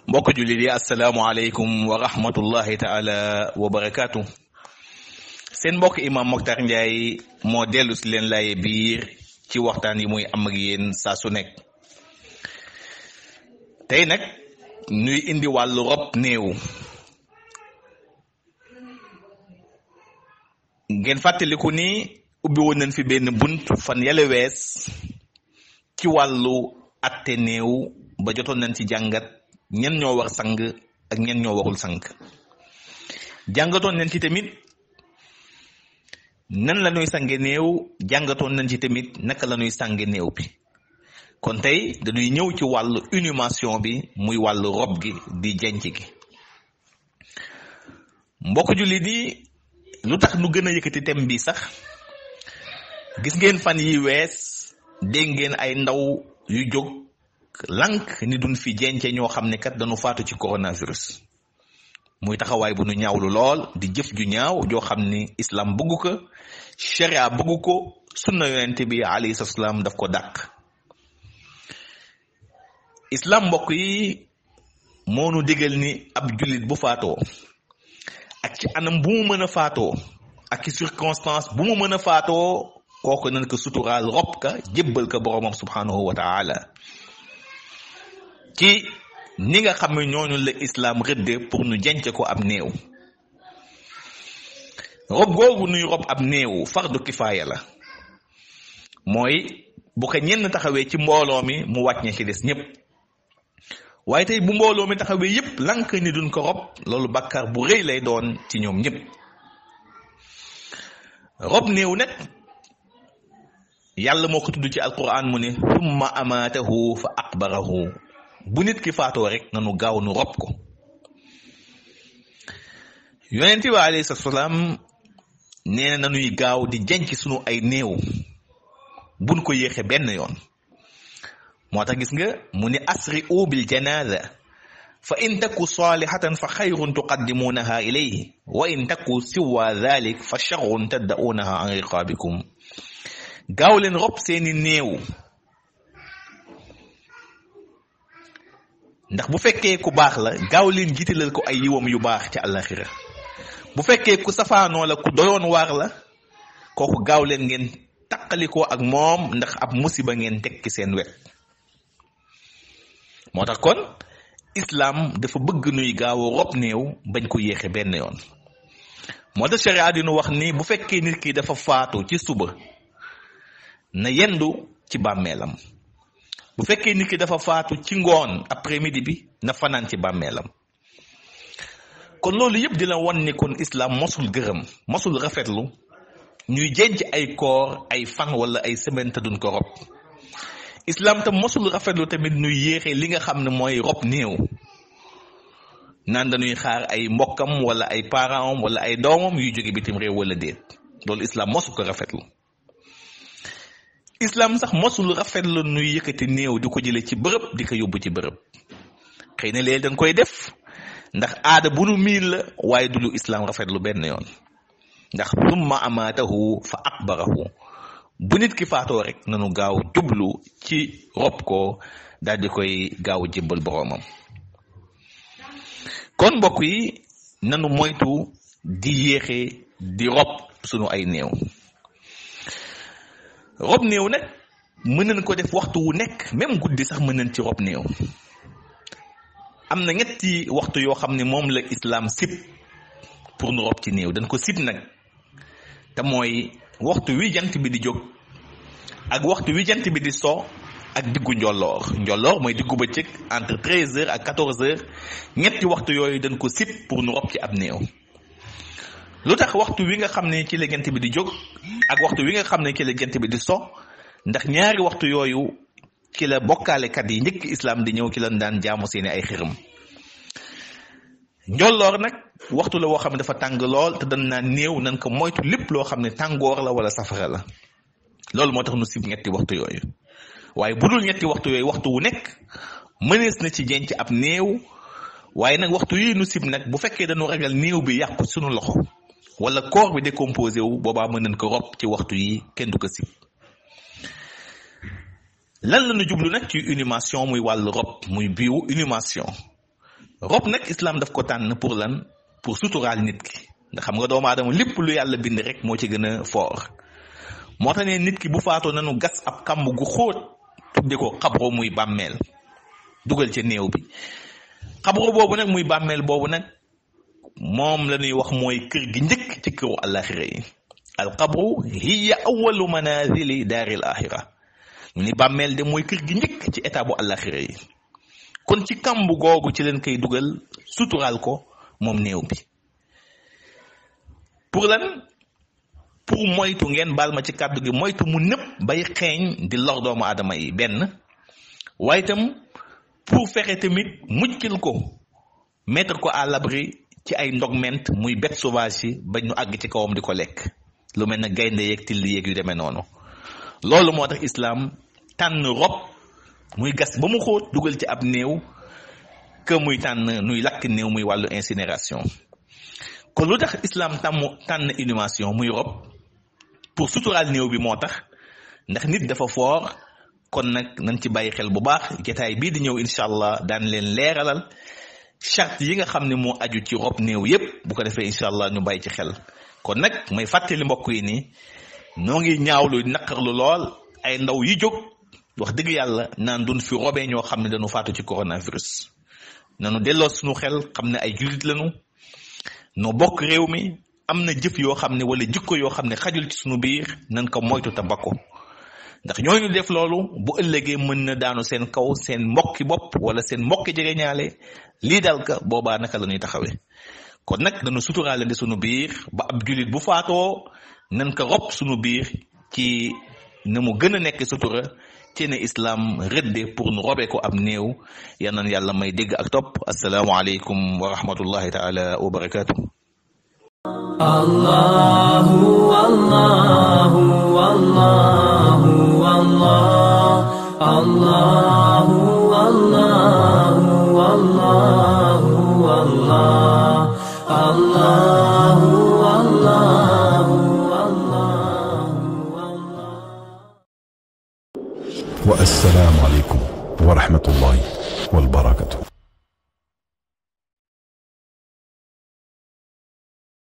mbokk jullit yi asalaamaaleykum wa rahmatullahi taala wa barakaatu. seen mbokk imam Mokhtar Ndiaye moo dellu si leen laaye biir ci waxtaan yi muy am ak yéen saa su nekk. tey nag ñuy indi wàllu rob néew. ngeen fàttaliku ni ubbi woon nañ fi benn bunt fan yale wees ci wàllu atte néew ba jotoon nañ ci jàngat ñen ñoo war sang ak ñen ñoo warul sang. jàngatoon nañ ci tamit nan la ñuy sange néew, jàngatoon nañ ci tamit naka la ñuy sange néew bi. kon tey dañuy ñëw ci wàllu inhumation bi, muy wàllu rob gi di jenc gi. mbokk jullit yi, lu tax nu gën a yëkkati thème bi sax, gis ngeen fan yi wees dégg ngeen ay ndaw yu jóg lank ni duñ fi jence ñoo xam ne kat dañu faatu ci coronavirus. muy taxawaay bu nu ñaawlu lool, di jëf ju ñaaw joo xam ni islam bëggu ko, sharia bëggu ko, sunna yonent bi alayhi salaam daf ko dàq. islam mbokk yi moo nu digal ni ab jullit bu faatoo ak ci anam bu mu mën a faatoo ak ci circonstance bu mu mën a faatoo, kooku nañ ko suturaal, rob ka, jébbal ko boromam subhanahu wa taala ci ni nga xam ne ñooñu la islam rëdde pour nu jenc ko ab néew. rob googu nuy rob ab néew fardu kifaaya la, mooy bu ko ñenn taxawee ci mbooloo mi mu wàcc ña ci des ñépp. waaye tey bu mbooloo mi taxawee yépp lank ni duñ ko rob, loolu bàkkaar bu rëy lay doon ci ñoom ñépp. rob néew nag yàlla moo ko tudd ci alquran mu ne summa amaatahu fa aqbarahu. bu nit ki faatoo rek nanu gaaw nu rob ko. yonent bi alayhi salaam nee na nanuy gaaw di jenc sunu ay néew, buñ ko yéexe benn yoon. moo tax gis nga mu ne asri'u bil janaza fa in taku salihatan fa xayrun tuqaddimunaha ilayhi wa in taku siwa dhalik fa sharrun tad'unaha an riqabikum. gaaw leen rob seeni néew, ndax bu fekkee ku baax la gaaw leen jiitalal ko ay yiwam yu baax ci àllaxira. bu fekkee ku safaanoo la, ku doyoon waar la, kooku gaaw leen ngeen taqalikoo ak moom, ndax ab musiba ngeen teg ci seen wet. moo tax kon islam dafa bëgg nuy gaaw a rob néew, bañ ko yéexe benn yoon. moo tax sharia dinu wax ni bu fekkee nit ki dafa faatu ci suba na yendu ci bàmmeelam. bu fekkee nit ki dafa faatu ci ngoon après midi bi na fanaan ci bàmmeelam. kon loolu yëpp dina won ni kon islam mosul gërëm, mosul rafetlu ñuy jenc ay koor ay fan wala ay semaine te duñ ko rob. islam tam mosul rafetlu tamit ñuy yéexee li nga xam ne mooy rob néew, naan dañuy xaar ay mbokkam wala ay parents wala ay doomam yuy jóge bitim réew wala déet. loolu islam mosul ko rafetlu. islam sax mosul rafetlu nuy yëkkati néew di ko jële ci bërëb di ko yóbbu ci bërëb. xëy na léegi dañ koy def ndax aada bu nu miin la, waaye du lu islam rafetlu benn yoon. ndax summa amaatahu fa aqbarahu. bu nit ki faatoo rek nanu gaaw jublu ci rob ko, daal di koy gaaw jébbal boroomam. kon mbokk yi nanu moytu di yéexe di rob sunu ay néew. rob néew nag mën nañ ko def waxtu wu nekk, même guddi sax mën nañ ci rob néew. am na ñetti waxtu yoo xam ne moom la islam sib pour nu rob ci néew. dañ ko sib nag, te mooy waxtu wi jant bi di jóg ak waxtu wi jant bi di so ak diggu njolloor. njolloor mooy diggu bëccëg entre 13h ak 14h. ñetti waxtu yooyu dañ ko sib pour nu rob ci ab néew. lu tax waxtu wi nga xam ne ci la jant bi di jóg ak waxtu wi nga xam ne ci la jant bi di so ndax ñaari waxtu yooyu ci la bokkaalekat yi njëkk islam di ñëw ci lan daan jaamu seeni ay xiram. njolloor nag waxtu la woo xam ne dafa tàng lool te dañ naan néew nañ ko moytu lépp loo xam ne tàngoor la wala safara la loolu moo tax nu sib ñetti waxtu yooyu. waaye bu dul ñetti waxtu yooyu waxtu wu nekk mënees na ci jenc ab néew waaye nag waxtu yi nu sib nag bu fekkee dañu ragal néew bi yàqu sunu loxo wala corps bi décomposé wu boobaa mën nañ ko rob ci waxtu yi kenn du ko sib. lan la ñu jublu nag ci inhumation muy wàllu rob muy biiwu inhumation. rob nag islam daf ko tànn pour lan pour suturaal nit ki ndax xam nga doomu aadama lépp lu yàlla bind rek moo ci gën a fort moo tax ne nit ki bu faatoo nanu gas ab kàmb gu xóot tudde ko xabro muy bàmmeel dugal ca néew bi. xabro boobu nag muy bàmmeel boobu nag moom la ñuy wax mooy kër gi njëkk ci këru àllaaxira yi. al xabru hiya awalu manazili daaril axira ñu ni bàmmeel de mooy kër gi njëkk ci état bu àllaaxira yi. kon ci kàmb googu ci leen koy dugal suturaal ko moom néew bi pour lan pour moytu ngeen baal ma ci kàddu gi moytu mu nëpp bay xeeñ di lor doomu aadama yi benn waaye itam pour fexe tamit muccal ko mettre ko à l'abri ci ay ndogment muy bête sauvage yi ba ñu àgg ci kawam di ko lekk lu mel ne gaynde yeeg till yeeg yu demee noonu. loolu moo tax islam tànn rob muy gas ba mu xóot dugal ci ab néew que muy tànn nuy lakk néew muy wàllu incinération. kon lu tax islam tànn inhumation muy rob pour suturaal néew bi moo tax ndax nit dafa foor kon nag nañ ci bàyyi xel bu baax jotaay bii di ñëw incha allah daan leen leeralal charte yi nga xam ne moo aju ci rob néew yépp bu ko defee incha allah ñu bàyyi ci xel. kon nag may fàttali mbokk yi ni noo ngi ñaawlu naqarlu lool ay ndaw yi jóg wax dëgg yàlla naan duñ fi robee ñoo xam ne dañu faatu ci coronavirus. nanu delloo suñu xel xam ne ay jullit lañu noo bokk réew mi am na jëf yoo xam ne wala jikko yoo xam ne xajul ci suñu biir nañ ko moytu te bakko ndax ñooñu def loolu bu ëllëgee mën na daanu seen kaw seen mbokki bopp wala seen mbokki jegeñaale lii dal ka boobaa naka la ñuy taxawee. kon nag dañu suturaale di suñu biir ba ab jullit bu faatoo nañ ko rob suñu biir ci na mu gën a nekk sutura ci ne islam rëdde pour nu robee ko ab néew. yal na yàlla may dégg ak topp. assalaamu aleykum wa rahmatullahi taala wa barakatuh. Allahu Allahu Allahu Allah Allahu Allahu Allahu Allah Allahu Allahu والسلام عليكم ورحمة الله وبركاته.